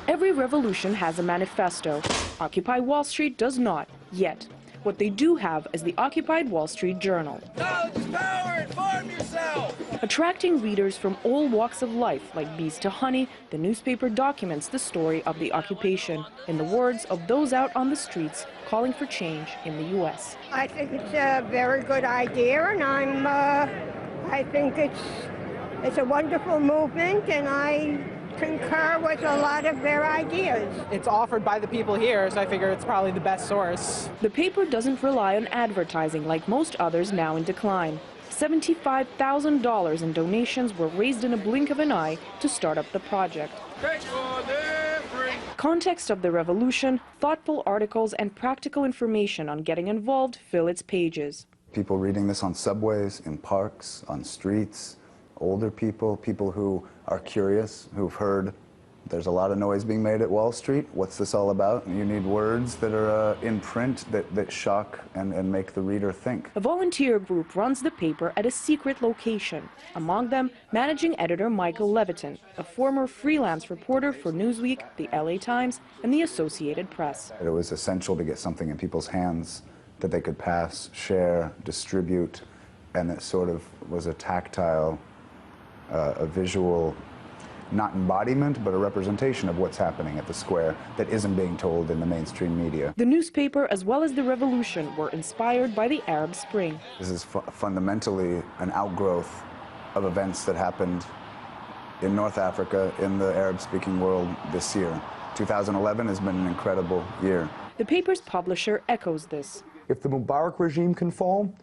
Every revolution has a manifesto. Occupy Wall Street does not, yet. What they do have is the Occupied Wall Street Journal. Knowledge is power, inform yourself! Attracting readers from all walks of life, like bees to honey, the newspaper documents the story of the occupation, in the words of those out on the streets calling for change in the U.S. I think it's a very good idea, and I think it's a wonderful movement, and I concur with a lot of their ideas. It's offered by the people here, so I figure it's probably the best source. The paper doesn't rely on advertising like most others now in decline. $75,000 in donations were raised in a blink of an eye to start up the project. Context of the revolution, thoughtful articles, and practical information on getting involved fill its pages. People reading this on subways, in parks, on streets, older people, people who are curious, who've heard there's a lot of noise being made at Wall Street. What's this all about? You need words that are in print that shock and make the reader think. A volunteer group runs the paper at a secret location. Among them, managing editor Michael Levitin, a former freelance reporter for Newsweek, the LA Times, and the Associated Press. It was essential to get something in people's hands that they could pass, share, distribute, and that sort of was a tactile, a visual, not embodiment, but a representation of what's happening at the square that isn't being told in the mainstream media. The newspaper, as well as the revolution, were inspired by the Arab Spring. This is fundamentally an outgrowth of events that happened in North Africa, in the Arab-speaking world this year. 2011 has been an incredible year. The paper's publisher echoes this. If the Mubarak regime can fall,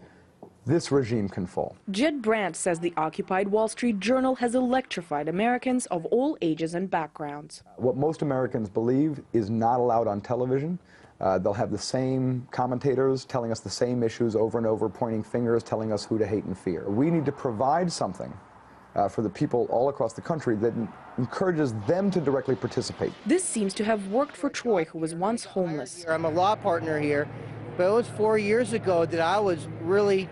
this regime can fall. Jed Brandt says the Occupied Wall Street Journal has electrified Americans of all ages and backgrounds. What most Americans believe is not allowed on television. They'll have the same commentators telling us the same issues over and over, pointing fingers, telling us who to hate and fear. We need to provide something for the people all across the country that encourages them to directly participate. This seems to have worked for Troy, who was once homeless. I'm a law partner here, but it was 4 years ago that I was really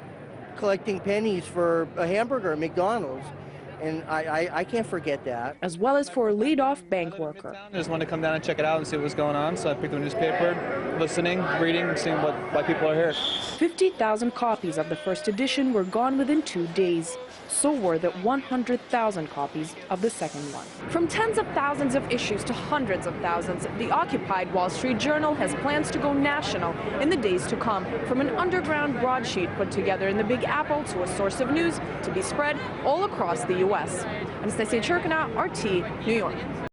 collecting pennies for a hamburger at McDonald's, and I can't forget that. As well as for a laid-off bank worker. I just wanted to come down and check it out and see what was going on, so I picked up a newspaper, listening, reading, and seeing why people are here. 50,000 copies of the first edition were gone within 2 days. So were the 100,000 copies of the second one. From tens of thousands of issues to hundreds of thousands, the Occupied Wall Street Journal has plans to go national in the days to come, from an underground broadsheet put together in the Big Apple to a source of news to be spread all across the U.S. Anastasia Churkina, RT, New York.